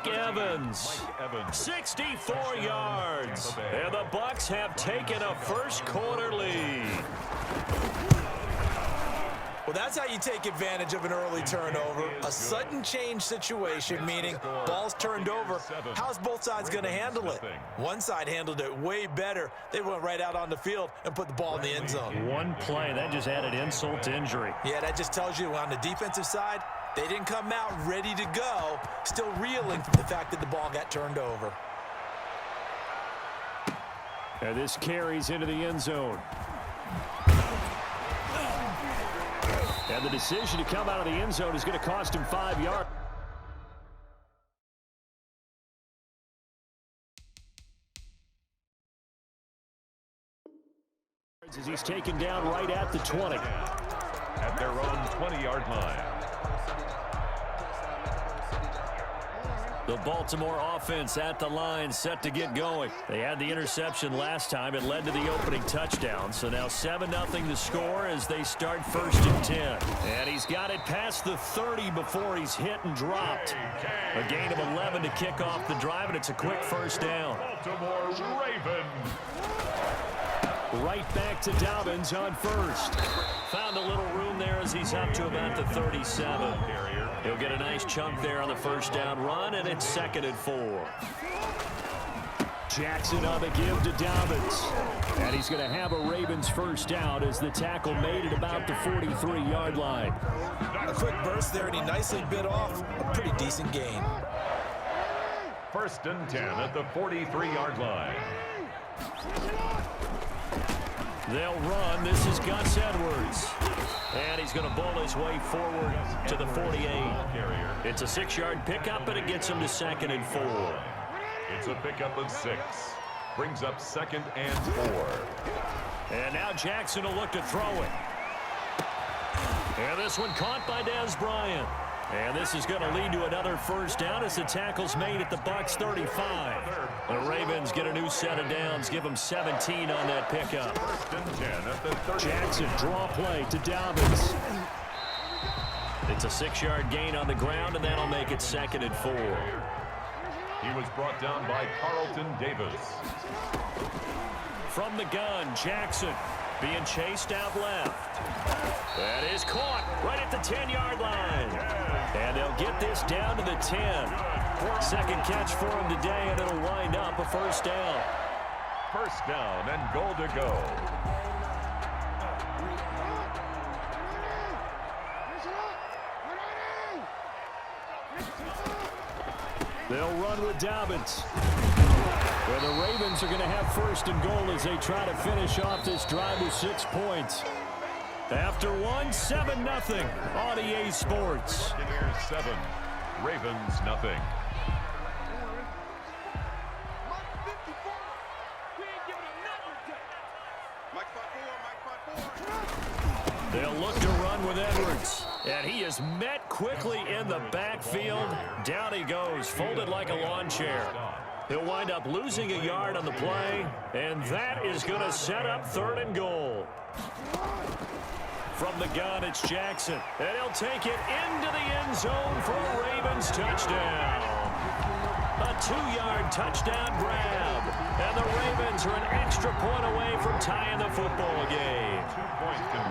Mike Evans. 64 yards. And the Bucs have taken a first quarter lead. Well, that's how you take advantage of an early turnover. A sudden change situation, meaning ball's turned over. How's both sides going to handle it? One side handled it way better. They went right out on the field and put the ball in the end zone. One play, that just added insult to injury. Yeah, that just tells you on the defensive side, they didn't come out ready to go, still reeling from the fact that the ball got turned over. And this carries into the end zone. And the decision to come out of the end zone is going to cost him 5 yards. As he's taken down right at the 20. At their own 20-yard line. The Baltimore offense at the line, set to get going. They had the interception last time. It led to the opening touchdown. So now 7-0 to score as they start 1st and 10. And he's got it past the 30 before he's hit and dropped. A gain of 11 to kick off the drive, and it's a quick first down. Baltimore Ravens. Right back to Dobbins on first. Found a little room there as he's up to about the 37. He'll get a nice chunk there on the first down run, and it's 2nd and 4. Jackson on the give to Dobbins. And he's going to have a Ravens first down as the tackle made it about the 43-yard line. A quick burst there, and he nicely bit off a pretty decent gain. 1st and 10 at the 43-yard line. They'll run. This is Gus Edwards. And he's going to bowl his way forward to the 48. It's a 6-yard pickup, and it gets him to 2nd and 4. It's a pickup of 6. Brings up 2nd and 4. And now Jackson will look to throw it. And this one caught by Dez Bryant. And this is going to lead to another first down as the tackle's made at the Bucs 35. The Ravens get a new set of downs, give them 17 on that pickup. 1st and 10 at the 30. Jackson draw play to Dobbins. It's a 6-yard gain on the ground, and that'll make it 2nd and 4. He was brought down by Carlton Davis. From the gun, Jackson being chased out left. That is caught right at the 10-yard line. And they'll get this down to the 10. 2nd catch for him today, and it'll wind up a first down. First down and goal to go. They'll run with Dobbins. Well, the Ravens are going to have 1st and goal as they try to finish off this drive with 6 points. After 7-0 on EA Sports. Buccaneers 7, Ravens nothing. They'll look to run with Edwards. And he is met quickly in the backfield. Down he goes, folded like a lawn chair. He'll wind up losing a yard on the play, and that is going to set up 3rd and goal. From the gun, it's Jackson, and he'll take it into the end zone for a Ravens touchdown. A 2-yard touchdown grab, and the Ravens are an extra point away from tying the football game.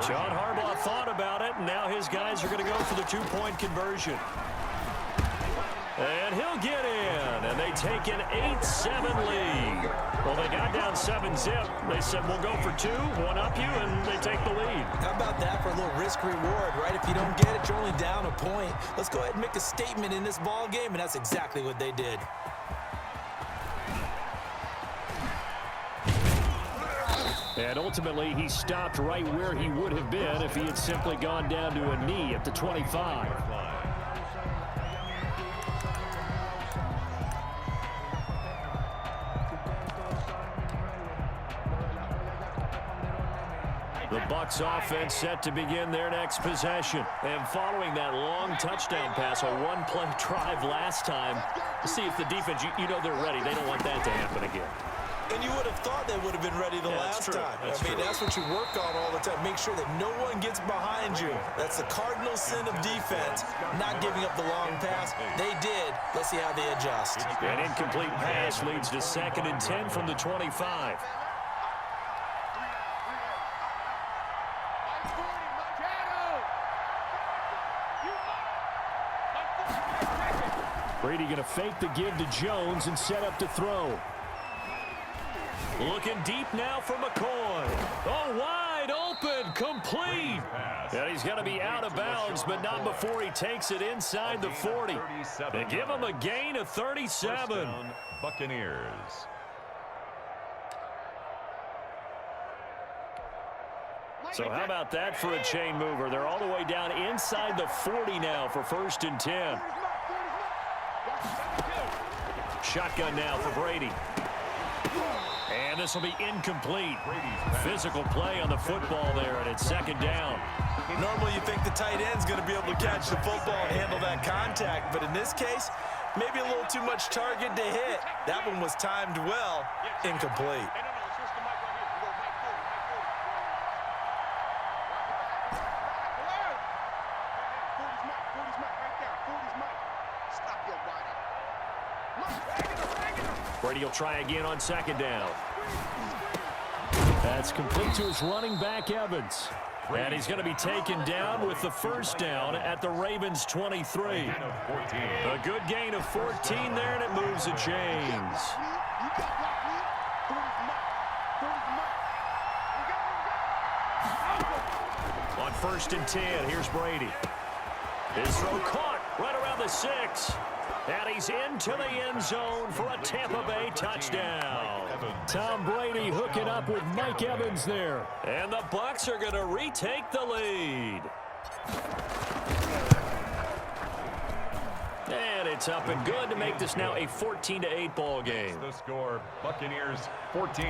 John Harbaugh thought about it, and now his guys are going to go for the 2-point conversion. And he'll get in, and they take an 8-7 lead. Well, they got down 7-zip. They said, we'll go for 2, one up you, and they take the lead. How about that for a little risk-reward, right? If you don't get it, you're only down a point. Let's go ahead and make a statement in this ball game, and that's exactly what they did. And ultimately, he stopped right where he would have been if he had simply gone down to a knee at the 25. The Bucs offense set to begin their next possession. And following that long touchdown pass, a one-play drive last time, to see if the defense, you know they're ready. They don't want that to happen again. And you would have thought they would have been ready the last time. That's what you work on all the time. Make sure that no one gets behind you. That's the cardinal sin of defense, not giving up the long pass. They did. Let's see how they adjust. An incomplete pass leads to 2nd and 10 from the 25. Brady going to fake the give to Jones and set up to throw. Looking deep now for McCoy. Oh, wide open, complete. And he's going to be out of bounds, but not before he takes it inside the 40. They give him a gain of 37. Buccaneers. So how about that for a chain mover? They're all the way down inside the 40 now for 1st and 10. Shotgun now for Brady. And this will be incomplete. Physical play on the football there, and it's 2nd down. Normally you think the tight end's going to be able to catch the football and handle that contact, but in this case, maybe a little too much target to hit. That one was timed well, incomplete. Brady will try again on 2nd down. That's complete to his running back, Evans. And he's going to be taken down with the 1st down at the Ravens 23. A good gain of 14 there, and it moves the chains. On 1st and 10, here's Brady. His throw caught right around the 6. And he's into the end zone for a Tampa Bay touchdown. Tom Brady hooking up with Mike Evans there. And the Bucs are going to retake the lead. And it's up and good to make this now a 14-8 ball game. The score, Buccaneers 14,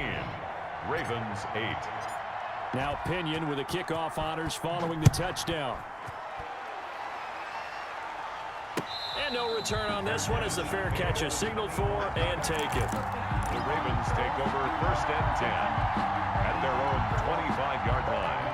Ravens 8. Now Pinion with the kickoff honors following the touchdown. And no return on this one as the fair catch is signaled for and taken. The Ravens take over 1st and 10 at their own 25-yard line.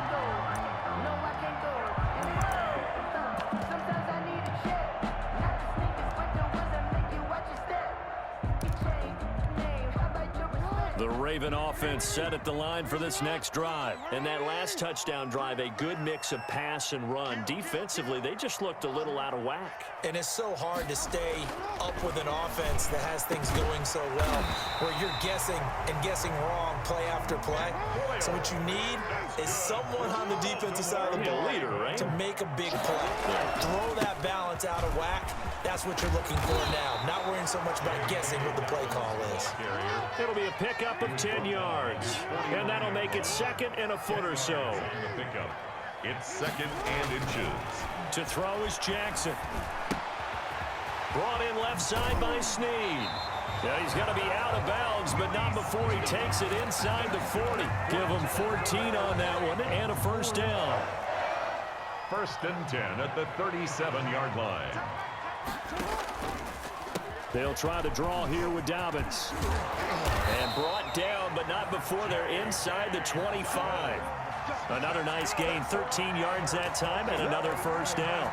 The Raven offense set at the line for this next drive. And that last touchdown drive, a good mix of pass and run. Defensively, they just looked a little out of whack. And it's so hard to stay up with an offense that has things going so well, where you're guessing and guessing wrong play after play. So what you need is someone on the defensive side of the ball to make a big play. Throw that balance out of whack. That's what you're looking for now. Not worrying so much about guessing what the play call is. It'll be a pickup of 10 yards. And that'll make it 2nd and a foot or so. It's 2nd and inches. To throw is Jackson. Brought in left side by Snead. Yeah, he's going to be out of bounds, but not before he takes it inside the 40. Give him 14 on that one and a 1st down. 1st and 10 at the 37-yard line. They'll try to draw here with Dobbins. And brought down, but not before they're inside the 25. Another nice gain, 13 yards that time, and another 1st down.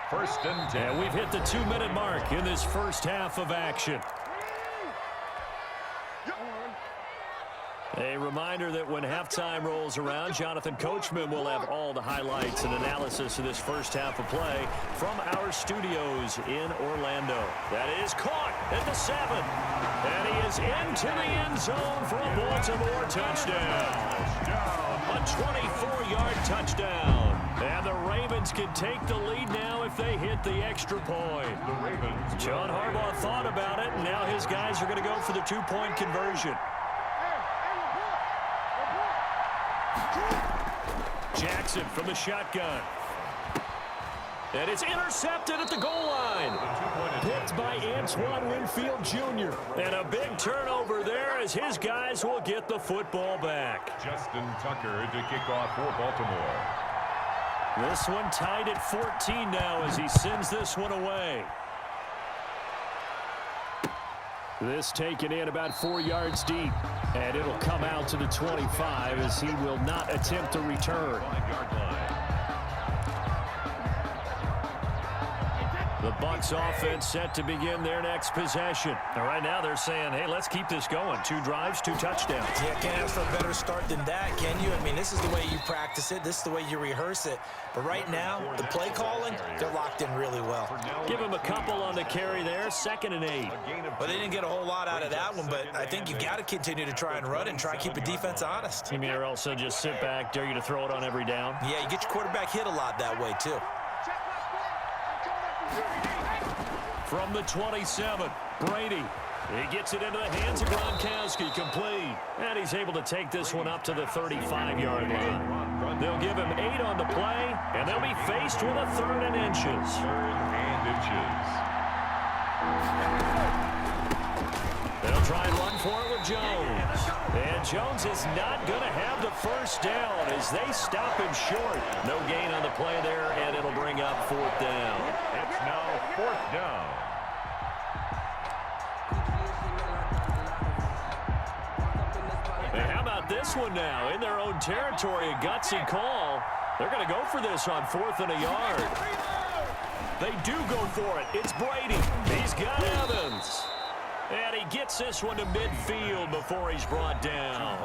1st and 10. And we've hit the 2-minute mark in this first half of action. A reminder that when halftime rolls around, Jonathan Coachman will have all the highlights and analysis of this first half of play from our studios in Orlando. That is caught at the 7. And he is into the end zone for a Baltimore touchdown. A 24-yard touchdown. And the Ravens can take the lead now if they hit the extra point. John Harbaugh thought about it, and now his guys are going to go for the 2-point conversion. Jackson from the shotgun. And it's intercepted at the goal line. Picked by Antoine Winfield Jr. And a big turnover there as his guys will get the football back. Justin Tucker to kick off for Baltimore. This one tied at 14 now as he sends this one away. This taken in about 4 yards deep. And it'll come out to the 25 as he will not attempt to return. The Bucs offense set to begin their next possession. And right now they're saying, hey, let's keep this going. 2 drives, 2 touchdowns. Yeah, can't ask for a better start than that, can you? I mean, this is the way you practice it. This is the way you rehearse it. But right now, the play calling, they're locked in really well. Give him a couple on the carry there, 2nd and 8. Well, they didn't get a whole lot out of that one, but I think you got to continue to try and run and try and keep the defense honest. You mean or also just sit back, dare you to throw it on every down? Yeah, you get your quarterback hit a lot that way, too. From the 27, Brady. He gets it into the hands of Gronkowski, complete. And he's able to take this one up to the 35-yard line. They'll give him 8 on the play, and they'll be faced with a 3rd and inches. 3rd and inches. They'll try and run for it with Jones. And Jones is not going to have the first down as they stop him short. No gain on the play there, and it'll bring up 4th down. It's now 4th down. And how about this one now? In their own territory, a gutsy call. They're going to go for this on 4th and a yard. They do go for it. It's Brady. He's got Evans. And he gets this one to midfield before he's brought down.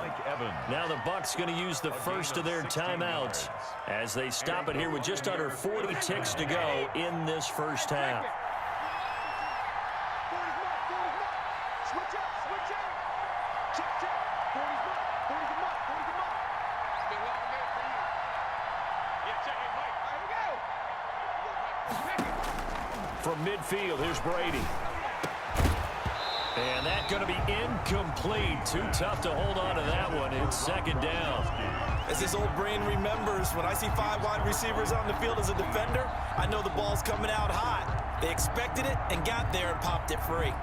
Now the Bucs going to use the first of their timeouts as they stop it here with just under 40 ticks to go in this first half. From midfield, here's Brady. And that's going to be incomplete. Too tough to hold on to that one. It's 2nd down. As this old brain remembers, when I see 5 wide receivers on the field as a defender, I know the ball's coming out hot. They expected it and got there and popped it free.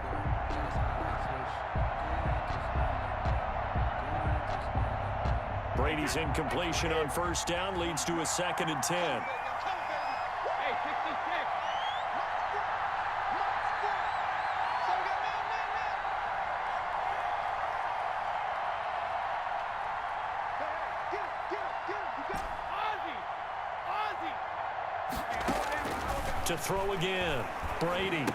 Brady's incompletion on 1st down leads to a 2nd and 10. To throw again, Brady.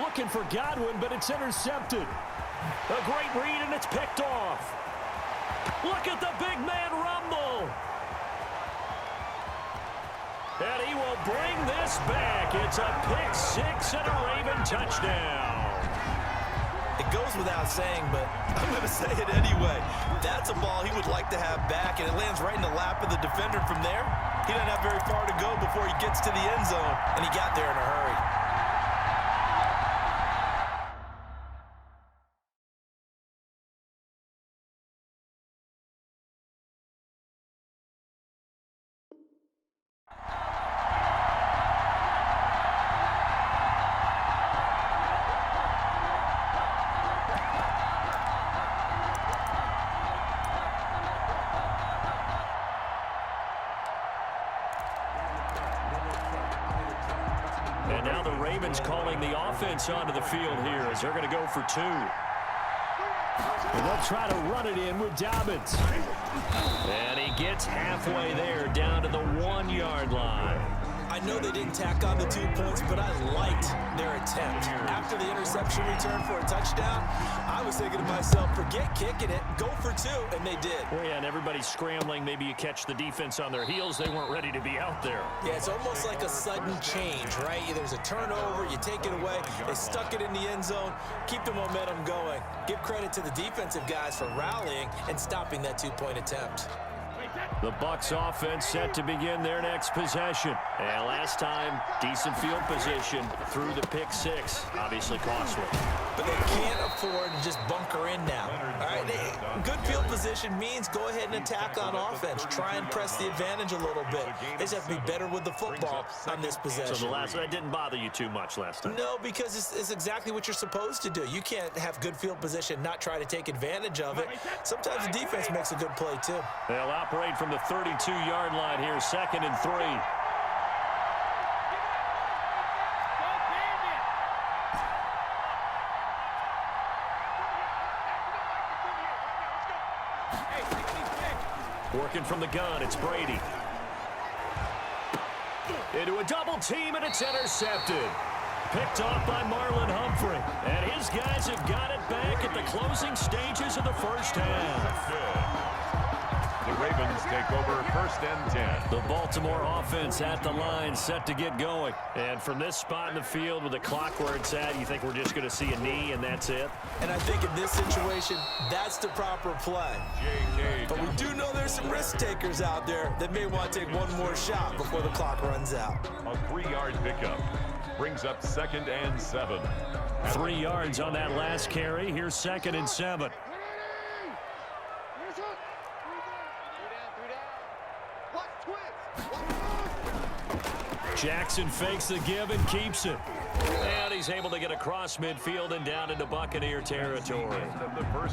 Looking for Godwin, but it's intercepted. A great read, and it's picked off. Look at the big man rumble. And he will bring this back. It's a pick 6 and a Raven touchdown. It goes without saying, but I'm going to say it anyway. That's a ball he would like to have back, and it lands right in the lap of the defender from there. He doesn't have very far to go before he gets to the end zone, and he got there in a hurry. And now the Ravens calling the offense onto the field here as they're going to go for 2. And they'll try to run it in with Dobbins. And he gets halfway there down to the 1-yard line. I know they didn't tack on the 2 points, but I liked their attempt. After the interception return for a touchdown, I was thinking to myself, forget kicking it, go for 2, and they did. Well, yeah, and everybody's scrambling. Maybe you catch the defense on their heels. They weren't ready to be out there. Yeah, it's almost like a sudden change, right? There's a turnover, you take it away, they stuck it in the end zone, keep the momentum going. Give credit to the defensive guys for rallying and stopping that 2-point attempt. The Bucs offense set to begin their next possession. And last time, decent field position through the pick 6. Obviously costly. But they can't afford to just bunker in now. All right, good field position means go ahead and attack on offense. Try and press the advantage a little bit. They just have to be better with the football on this possession. So that didn't bother you too much last time? No, because it's exactly what you're supposed to do. You can't have good field position, not try to take advantage of it. Sometimes the defense makes a good play, too. They'll operate from the 32-yard line here, 2nd and 3. Working from the gun, it's Brady. Into a double team, and it's intercepted. Picked off by Marlon Humphrey. And his guys have got it back at the closing stages of the first half. The Ravens take over 1st and 10. The Baltimore offense at the line, set to get going. And from this spot in the field with the clock where it's at, you think we're just going to see a knee and that's it? And I think in this situation, that's the proper play. But we do know there's some risk takers out there that may want to take one more shot before the clock runs out. A 3-yard pickup brings up 2nd and 7. 3 yards on that last carry. Here's 2nd and 7. Jackson fakes the give and keeps it. And he's able to get across midfield and down into Buccaneer territory.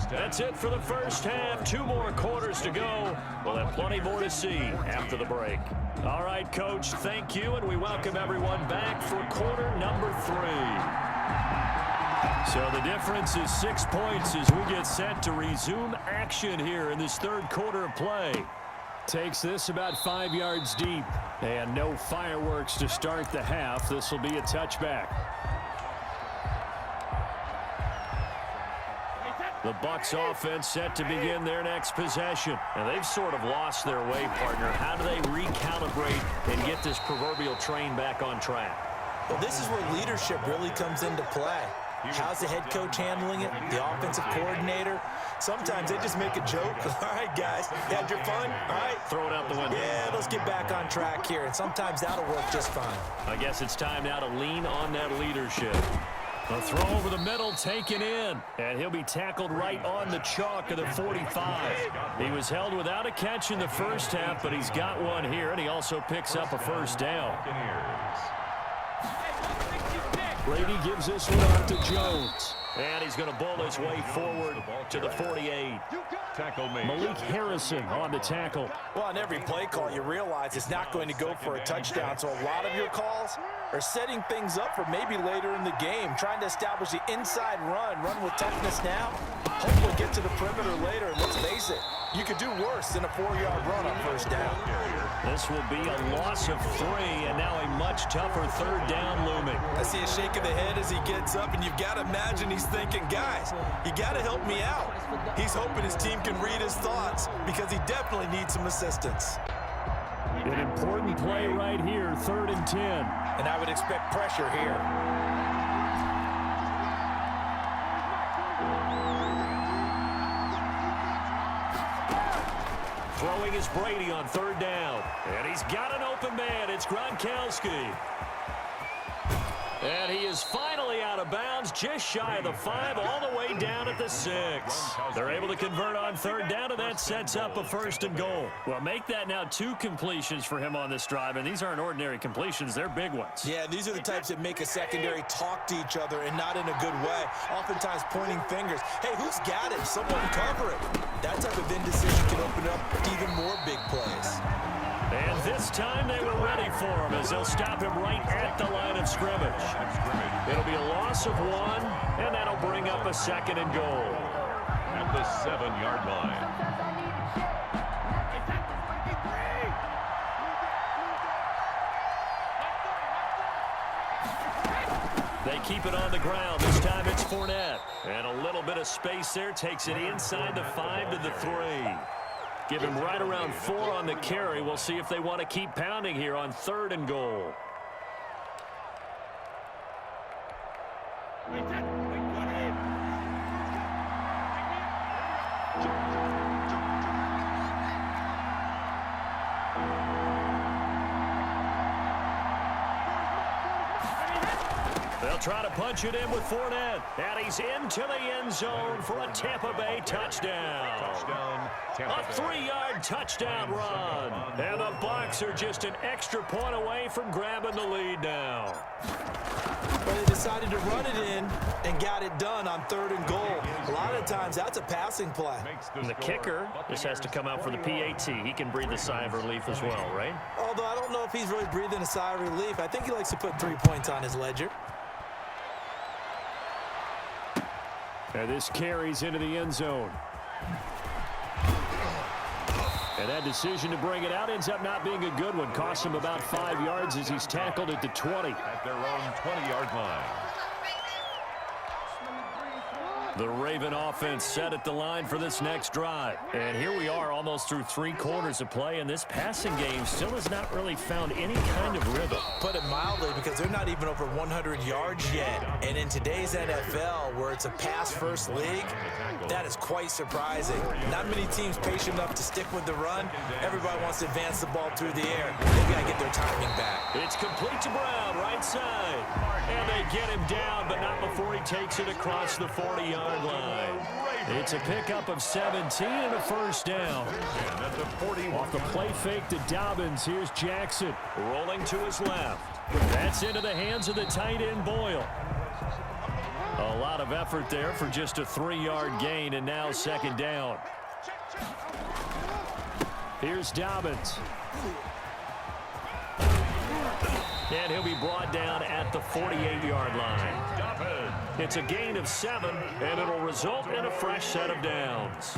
That's it for the first half. 2 more quarters to go. We'll have plenty more to see after the break. All right, Coach, thank you, and we welcome everyone back for quarter number 3. So the difference is 6 points as we get set to resume action here in this third quarter of play. Takes this about 5 yards deep. And no fireworks to start the half. This will be a touchback. The Bucs offense set to begin their next possession. And they've sort of lost their way, partner. How do they recalibrate and get this proverbial train back on track? Well, this is where leadership really comes into play. How's the head coach handling it? The offensive coordinator? Sometimes they just make a joke. All right, guys, you had your fun? All right. Throw it out the window. Yeah, let's get back on track here. And sometimes that'll work just fine. I guess it's time now to lean on that leadership. A throw over the middle, taken in. And he'll be tackled right on the chalk of the 45. He was held without a catch in the first half, but he's got one here, and he also picks up a first down. Brady gives this one off to Jones. And he's going to bowl his way forward to the 48. Malik Harrison on the tackle. Well, on every play call, you realize it's not going to go for a touchdown. So a lot of your calls are setting things up for maybe later in the game, trying to establish the inside run with toughness now. Hopefully get to the perimeter later. And let's face it, you could do worse than a 4-yard run on first down. This will be a loss of 3, and now a much tougher third down looming. I see a shake of the head as he gets up, and you've got to imagine he's thinking, guys, you got to help me out. He's hoping his team can read his thoughts because he definitely needs some assistance. An important play right here, 3rd and 10. And I would expect pressure here. Throwing is Brady on 3rd down. And he's got an open man. It's Gronkowski. And he is finally out of bounds, just shy of the 5, all the way down at the 6. They're able to convert on 3rd down, and that sets up a 1st and goal. Well, make that now 2 completions for him on this drive, and these aren't ordinary completions. They're big ones. Yeah, these are the types that make a secondary talk to each other, and not in a good way. Oftentimes pointing fingers. Hey, who's got it? Someone cover it. That type of indecision can open up even more big plays. And this time they were ready for him as they'll stop him right at the line of scrimmage. It'll be a loss of 1, and that'll bring up a 2nd and goal. At the 7-yard line. They keep it on the ground. This time it's Fournette. And a little bit of space there takes it inside the 5 to the 3. Give him right around 4 on the carry. We'll see if they want to keep pounding here on 3rd and goal. They'll try to punch it in with Fournette. And he's into the end zone for a Tampa Bay touchdown. A 3-yard touchdown run. And the Bucs are just an extra point away from grabbing the lead now. Well, they decided to run it in and got it done on 3rd and goal. A lot of times that's a passing play. And the kicker just has to come out for the PAT. He can breathe a sigh of relief as well, right? Although I don't know if he's really breathing a sigh of relief. I think he likes to put 3 points on his ledger. And this carries into the end zone. And that decision to bring it out ends up not being a good one. Costs him about 5 yards as he's tackled at the 20. At their own 20-yard line. The Raven offense set at the line for this next drive. And here we are almost through 3 quarters of play, and this passing game still has not really found any kind of rhythm. Put it mildly, because they're not even over 100 yards yet. And in today's NFL, where it's a pass-first league, that is quite surprising. Not many teams patient enough to stick with the run. Everybody wants to advance the ball through the air. They've got to get their timing back. It's complete to Brown, right side. And they get him down, but not before he takes it across the 40-yard line. It's a pickup of 17 and a first down. And at the 41. Off the play fake to Dobbins, here's Jackson rolling to his left. That's into the hands of the tight end Boyle. A lot of effort there for just a 3-yard gain, and now second down. Here's Dobbins. And he'll be brought down at the 48-yard line. It's a gain of 7, and it'll result in a fresh set of downs.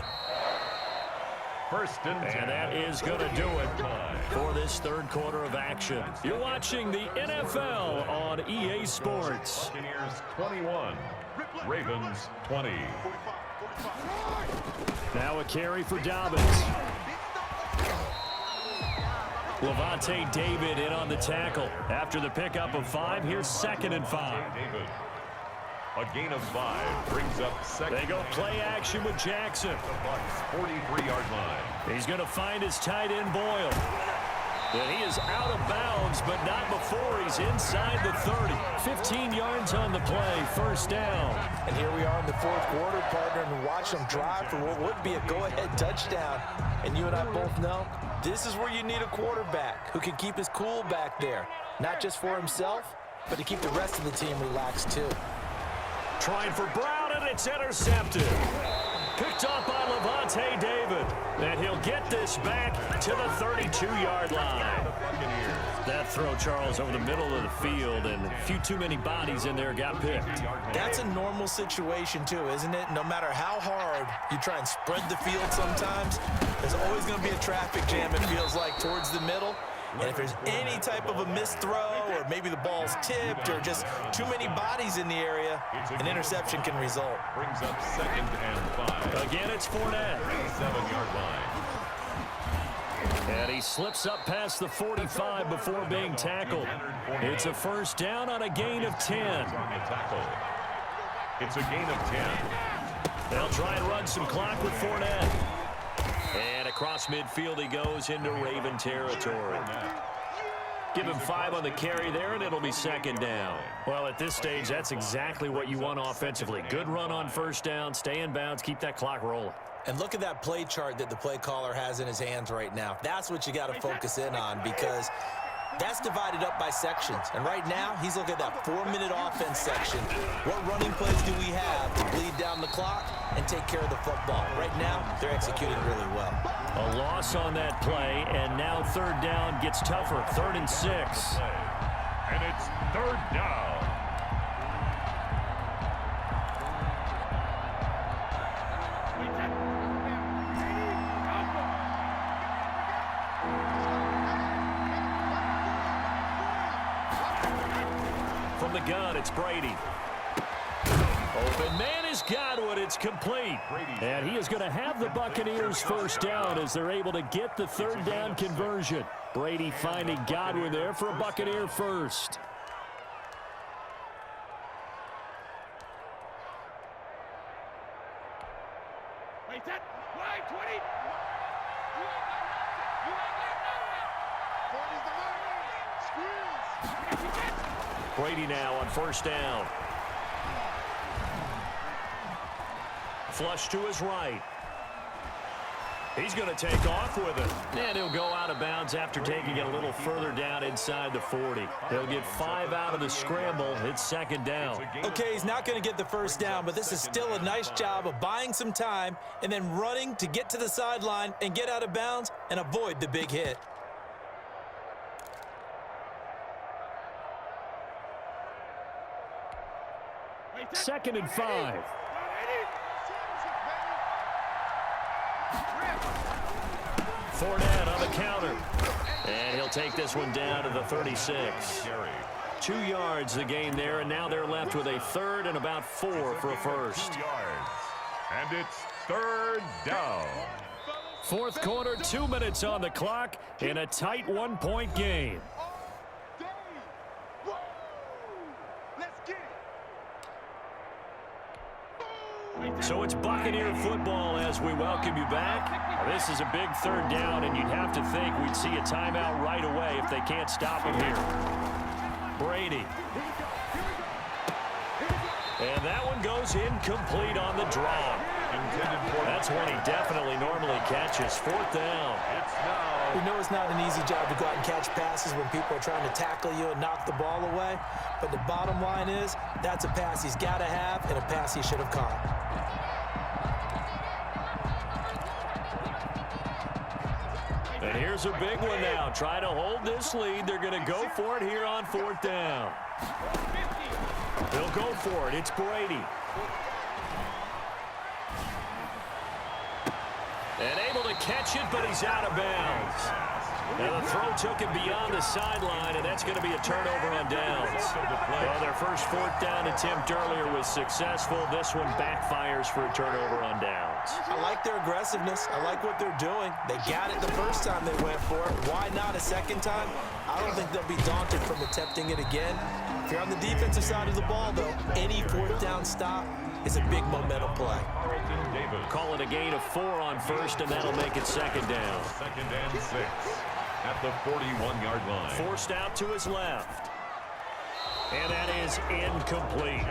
First and 10. And that is going to do it for this third quarter of action. You're watching the NFL on EA Sports. Buccaneers 21, Ravens 20. Now a carry for Dobbins. Levante David in on the tackle. After the pickup of 5, here's 2nd and 5. David. A gain of 5 brings up second. They go play action with Jackson. The Bucs 43-yard line. He's going to find his tight end Boyle. And he is out of bounds, but not before he's inside the 30. 15 yards on the play, first down. And here we are in the fourth quarter, partner, and watch them drive for what would be a go-ahead touchdown. And you and I both know this is where you need a quarterback who can keep his cool back there. Not just for himself, but to keep the rest of the team relaxed too. Trying for Brown, and it's intercepted. Picked off by Levante David. And he'll get this back to the 32-yard line. That throw, Charles, over the middle of the field, and a few too many bodies in there got picked. That's a normal situation too, isn't it? No matter how hard you try and spread the field sometimes, there's always going to be a traffic jam, it feels like, towards the middle. And if there's any type of a missed throw, or maybe the ball's tipped, or just too many bodies in the area, an interception can result. Brings up 2nd and 5. Again, it's Fournette. 7-yard line. And he slips up past the 45 before being tackled. It's a first down on a gain of 10. It's a gain of 10. They'll try and run some clock with Fournette. And across midfield he goes into Raven territory. Give him 5 on the carry there, and it'll be second down. Well, at this stage, that's exactly what you want offensively. Good run on first down, stay in bounds, keep that clock rolling. And look at that play chart that the play caller has in his hands right now. That's what you got to focus in on, because that's divided up by sections. And right now, he's looking at that 4-minute offense section. What running plays do we have to bleed down the clock and take care of the football? Right now, they're executing really well. A loss on that play, and now third down gets tougher. 3rd and 6. And it's 3rd down. From the gun, it's Brady. Open man is Godwin. It's complete. And he is going to have the Buccaneers first down as they're able to get the 3rd down conversion. Brady finding Godwin there for a Buccaneer first. Brady now on first down. Flush to his right. He's going to take off with it. And he'll go out of bounds after taking it a little further down inside the 40. He'll get 5 out of the scramble. It's second down. Okay, he's not going to get the first down, but this is still a nice job of buying some time and then running to get to the sideline and get out of bounds and avoid the big hit. Second and 5. Fournette on the counter. And he'll take this one down to the 36. 2 yards the gain there, and now they're left with a third and about 4 for a first. And it's third down. Fourth quarter, 2 minutes on the clock in a tight 1-point game. So it's Buccaneer football as we welcome you back. Now, this is a big third down, and you'd have to think we'd see a timeout right away if they can't stop him here. Brady. And that one goes incomplete on the drop. That's one he definitely normally catches. Fourth down. We know it's not an easy job to go out and catch passes when people are trying to tackle you and knock the ball away. But the bottom line is, that's a pass he's got to have and a pass he should have caught. And here's a big one now. Try to hold this lead. They're going to go for it here on fourth down. They'll go for it. It's Brady. And able to catch it, but he's out of bounds. Now the throw took him beyond the sideline, and that's going to be a turnover on downs. Well, their first fourth down attempt earlier was successful. This one backfires for a turnover on downs. I like their aggressiveness. I like what they're doing. They got it the first time they went for it. Why not a second time? I don't think they'll be daunted from attempting it again. If you're on the defensive side of the ball, though, any fourth down stop is a big momentum play. Call it a gain of 4 on first, and that'll make it second down. Second and 6 at the 41-yard line. Forced out to his left. And that is incomplete.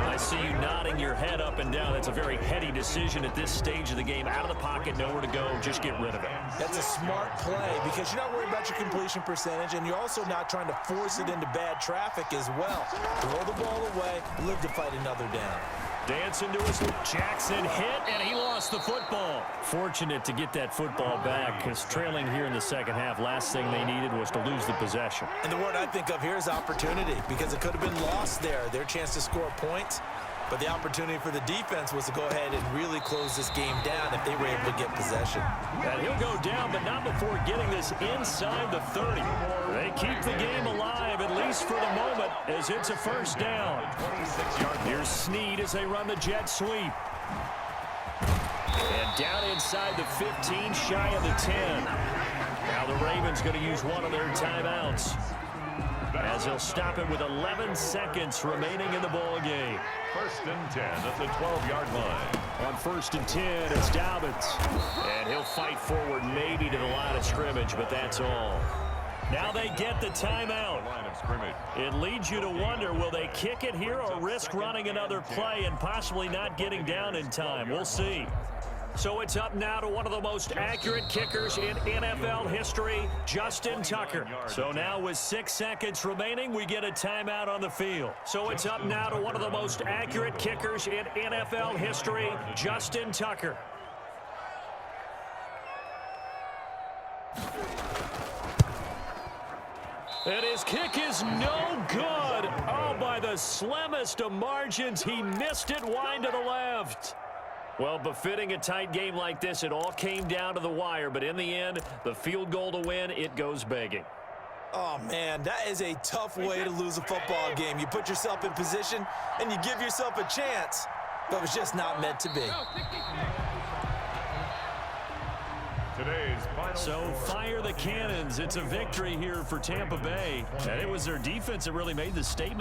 I see you nodding your head up and down. That's a very heady decision at this stage of the game. Out of the pocket, nowhere to go. Just get rid of it. That's a smart play because you're not worried about your completion percentage, and you're also not trying to force it into bad traffic as well. Throw the ball away, live to fight another down. Dancing to his Jackson hit, and he lost the football. Fortunate to get that football back because trailing here in the second half, last thing they needed was to lose the possession. And the word I think of here is opportunity because it could have been lost there, their chance to score points. But the opportunity for the defense was to go ahead and really close this game down if they were able to get possession. And he'll go down, but not before getting this inside the 30. They keep the game alive, at least for the moment, as it's a first down. Here's Snead as they run the jet sweep. And down inside the 15, shy of the 10. Now the Ravens going to use one of their timeouts, as they'll stop it with 11 seconds remaining in the ball game. First and 10 at the 12-yard line. On first and 10, it's Dobbins. And he'll fight forward maybe to the line of scrimmage, but that's all. Now they get the timeout. Line of scrimmage. It leads you to wonder, will they kick it here or risk running another play and possibly not getting down in time? We'll see. So it's up now to one of the most accurate kickers in NFL history, Justin Tucker. So now with 6 seconds remaining, we get a timeout on the field. So it's up now to one of the most accurate kickers in NFL history, Justin Tucker. And his kick is no good. Oh, by the slimmest of margins, he missed it wide to the left. Well, befitting a tight game like this, it all came down to the wire, but in the end, the field goal to win, it goes begging. Oh, man, that is a tough way to lose a football game. You put yourself in position, and you give yourself a chance, but it was just not meant to be. Today's final So fire the cannons. It's a victory here for Tampa Bay, and it was their defense that really made the statement.